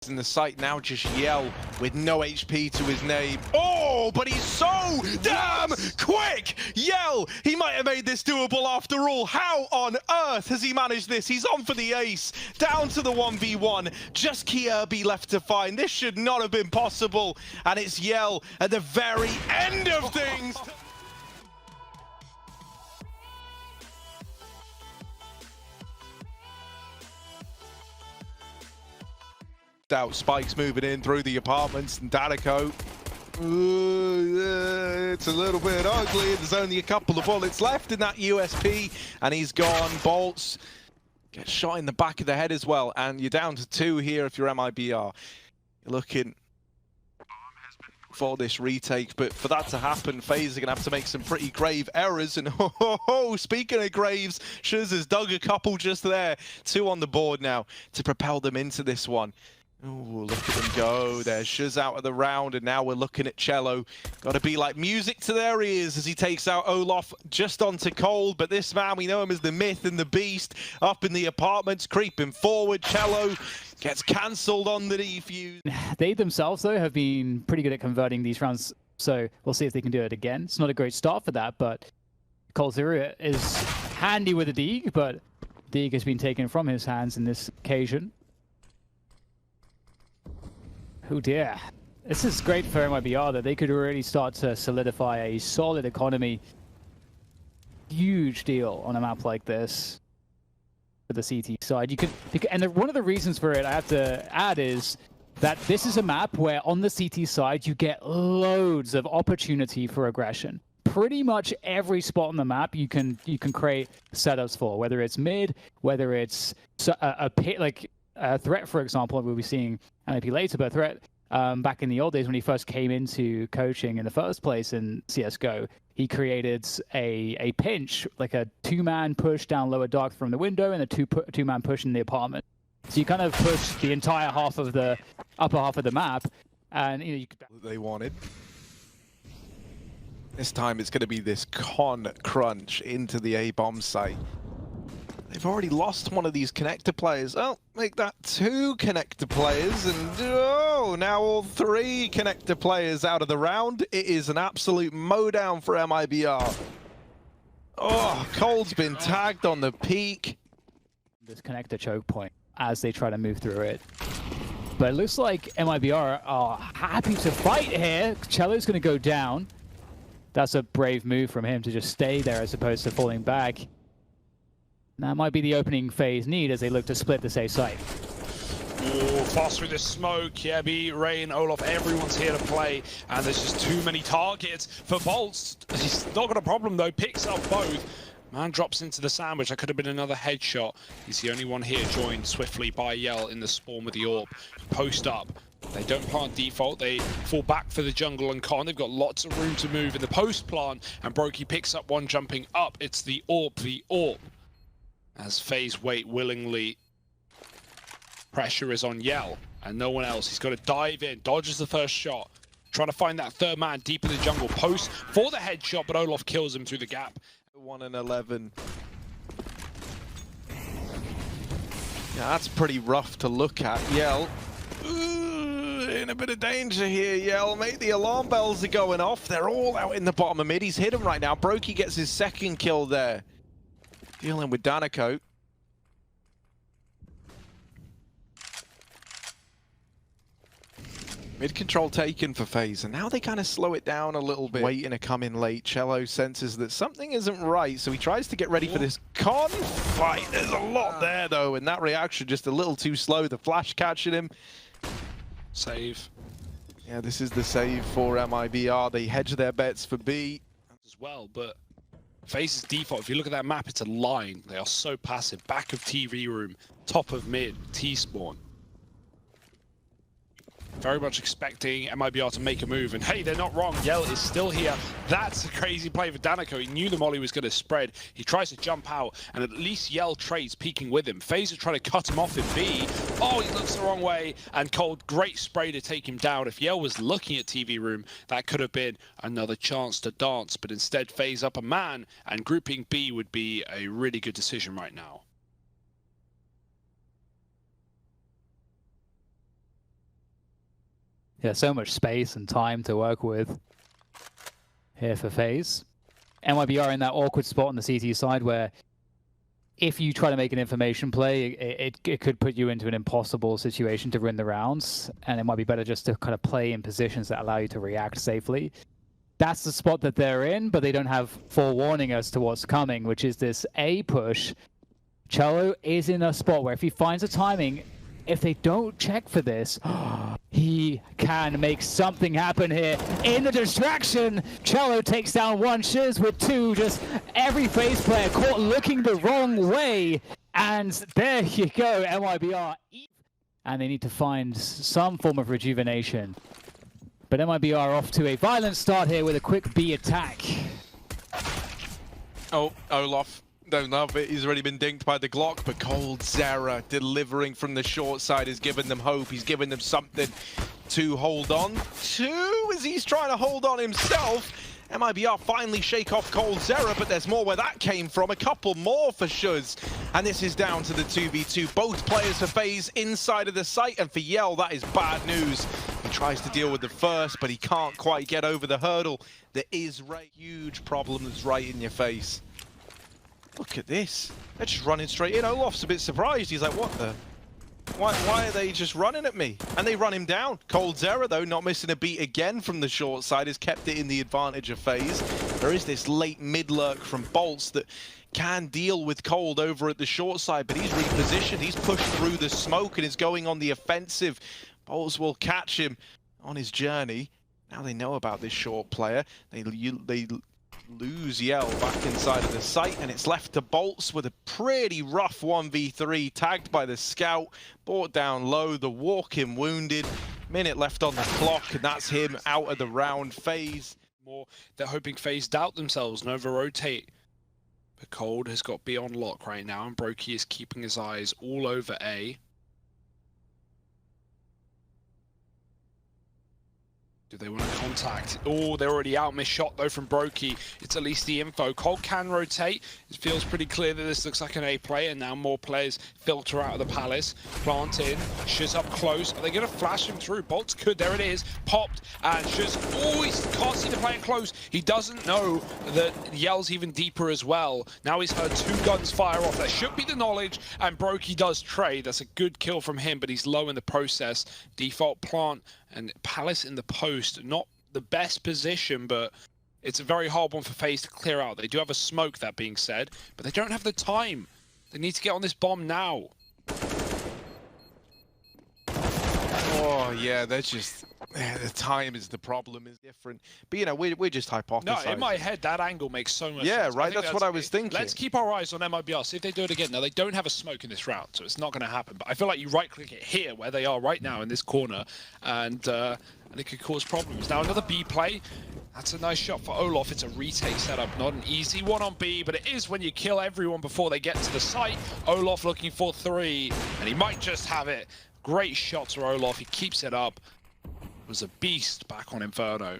in the site now, just Yell with no HP to his name. Oh, but he's so damn quick! Yell, he might have made this doable after all. How on earth has he managed this? He's on for the ace, down to the 1v1. Just Kirby left to find. This should not have been possible. And it's Yell at the very end of things. Out Spike's moving in through the apartments, and Danico, it's a little bit ugly. There's only a couple of bullets left in that USP, and he's gone. Bolts gets shot in the back of the head as well, and you're down to 2 here if you're MIBR. You're looking for this retake, but for that to happen, FaZe are gonna have to make some pretty grave errors. And speaking of graves, Shuz has dug a couple just there. 2 on the board now to propel them into this one. Oh, look at them go. There's Shuz out of the round, and now we're looking at Cello. Got to be like music to their ears as he takes out Olaf just onto Cold. But this man, we know him as the myth and the beast. Up in the apartments, creeping forward. Cello gets cancelled on the defuse. They themselves, though, have been pretty good at converting these rounds, so we'll see if they can do it again. It's not a great start for that, but Cold Zero is handy with the Deeg, but Deeg has been taken from his hands in this occasion. Oh dear. This is great for MIBR that they could really start to solidify a solid economy. Huge deal on a map like this for the CT side. One of the reasons for it, I have to add, is that this is a map where on the CT side you get loads of opportunity for aggression. Pretty much every spot on the map you can create setups for, whether it's mid, whether it's a pit like Threat, for example. We'll be seeing MIP later, but Threat, back in the old days when he first came into coaching in the first place in CSGO, he created a pinch, like a 2-man push down lower dark from the window and a two-man push in the apartment. So you kind of push the entire upper half of the map, and you could... They wanted. This time it's going to be this con crunch into the A-bomb site. They've already lost one of these connector players. Oh, make that 2 connector players, and oh, now all 3 connector players out of the round. It is an absolute mowdown for MIBR. Oh, Cold's been tagged on the peak. This connector choke point as they try to move through it. But it looks like MIBR are happy to fight here. Cello's going to go down. That's a brave move from him to just stay there as opposed to falling back. That might be the opening FaZe need as they look to split this A site. Ooh, fast through the smoke. Yeah, B, Rain, Olaf, everyone's here to play. And there's just too many targets for Bolts. He's not got a problem though, picks up both. Man drops into the sandwich. That could have been another headshot. He's the only one here, joined swiftly by Yell in the spawn with the AWP. Post up. They don't plant default, they fall back for the jungle and con. They've got lots of room to move in the post plant, and Brokey picks up one jumping up. It's the AWP. As FaZe wait willingly, pressure is on Yell and no one else. He's got to dive in, dodges the first shot, trying to find that 3rd man deep in the jungle. Post for the headshot, but Olaf kills him through the gap. 1 and 11. Yeah, that's pretty rough to look at. Yell, in a bit of danger here, Yell. Mate, the alarm bells are going off. They're all out in the bottom of mid. He's hit him right now. Brokey gets his 2nd kill there. Dealing with Danico. Mid control taken for FaZe, and now they kind of slow it down a little bit. Waiting to come in late. Cello senses that something isn't right, so he tries to get ready for this con fight. There's a lot there, though, and that reaction just a little too slow. The flash catching him. Save. Yeah, this is the save for MIBR. They hedge their bets for B. As well, but FaZe's default, if you look at that map, it's a line. They are so passive. Back of TV room, top of mid, T-spawn. Very much expecting MIBR to make a move, and hey, they're not wrong. Yell is still here. That's a crazy play for Danico. He knew the molly was going to spread. He tries to jump out, and at least Yell trades peeking with him. FaZe are trying to cut him off in B. Oh, he looks the wrong way, and Cold, great spray to take him down. If Yell was looking at TV room, that could have been another chance to dance, but instead FaZe up a man, and grouping B would be a really good decision right now. Yeah, so much space and time to work with here for FaZe. MIBR in that awkward spot on the CT side where if you try to make an information play, it could put you into an impossible situation to win the rounds, and it might be better just to kind of play in positions that allow you to react safely. That's the spot that they're in, but they don't have forewarning as to what's coming, which is this A push. Cello is in a spot where if he finds a timing, if they don't check for this, he can make something happen here. In the distraction, Cello takes down one, Shiz with two, just every FaZe player caught looking the wrong way. And there you go, MIBR. And they need to find some form of rejuvenation. But MIBR off to a violent start here with a quick B attack. Oh, Olaf. Don't love it. He's already been dinked by the Glock, but coldzera delivering from the short side has given them hope. He's given them something to hold on to as he's trying to hold on himself. MIBR finally shake off coldzera, but there's more where that came from. A couple more for Shuz, and this is down to the 2v2. Both players for FaZe inside of the site, and for Yell, that is bad news. He tries to deal with the first, but he can't quite get over the hurdle. There is a huge problem that's right in your face. Look at this. They're just running straight in. Olaf's a bit surprised. He's like, what the? Why are they just running at me? And they run him down. coldzera, though, not missing a beat again from the short side, has kept it in the advantage of FaZe. There is this late mid-lurk from Bolts that can deal with Cold over at the short side, but he's repositioned. He's pushed through the smoke and is going on the offensive. Bolts will catch him on his journey. Now they know about this short player. They lose Yell back inside of the site, and it's left to Bolts with a pretty rough 1v3, tagged by the scout, brought down low, the walk-in wounded. Minute left on the clock, and that's him out of the round. FaZe. They're hoping FaZe doubt themselves and over-rotate. But Cold has got B on lock right now, and Brokey is keeping his eyes all over A. Do they want to contact? Oh, they're already out. Missed shot, though, from Brokey. It's at least the info. Cold can rotate. It feels pretty clear that this looks like an A play, and now more players filter out of the Palace. Plant in. Shiz up close. Are they going to flash him through? Bolts could. There it is. Popped. And Shiz... Oh, he can't see the player close. He doesn't know that Yell's even deeper as well. Now he's heard two guns fire off. That should be the knowledge. And Brokey does trade. That's a good kill from him, but he's low in the process. Default plant. And Palace in the post, not the best position, but it's a very hard one for FaZe to clear out. They do have a smoke, that being said, but they don't have the time. They need to get on this bomb now. Oh, yeah, they're just... the time is the problem, is different. But, you know, we're just hypothesizing. No, in my head, that angle makes so much sense. Yeah, right, that's what I was thinking. Let's keep our eyes on MIBR, see if they do it again. Now, they don't have a smoke in this round, so it's not going to happen. But I feel like you right-click it here, where they are right now in this corner, and it could cause problems. Now, another B play. That's a nice shot for Olaf. It's a retake setup, not an easy one on B, but it is when you kill everyone before they get to the site. Olaf looking for 3, and he might just have it. Great shots for Olaf. He keeps it up. Was a beast back on Inferno.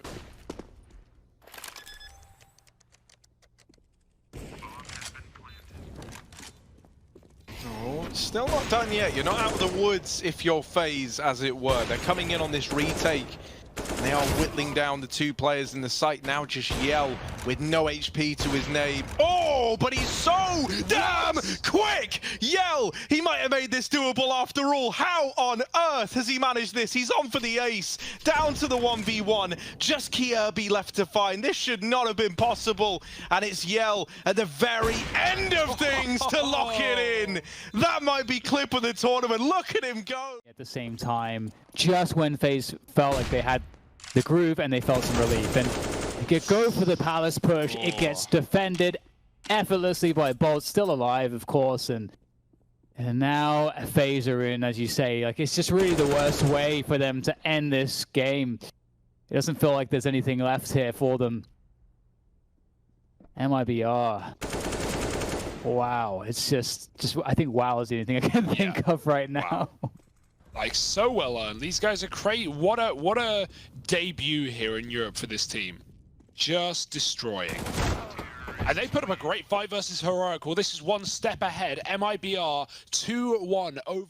Oh, still not done yet. You're not out of the woods if you're FaZe, as it were. They're coming in on this retake. And they are whittling down the two players in the site. Now just Yell with no HP to his name. Oh, but he's so damn quick! Yell, he might have made this doable after all. How on earth has he managed this? He's on for the ace. Down to the 1v1. Just Kirby left to find. This should not have been possible. And it's Yell at the very end of things to lock it in. That might be clip of the tournament. Look at him go. At the same time, just when FaZe felt like they had the groove and they felt some relief, and they go for the Palace push. It gets defended effortlessly by Bolt, still alive, of course, and now FaZe are in, as you say. Like, it's just really the worst way for them to end this game. It doesn't feel like there's anything left here for them. MIBR. Wow, it's just I think WoW is the only thing I can think of right now. Wow. Like, so well earned. These guys are crazy. What a debut here in Europe for this team. Just destroying. And they put up a great fight versus Heroic. Well, this is one step ahead. MIBR 2-1 over.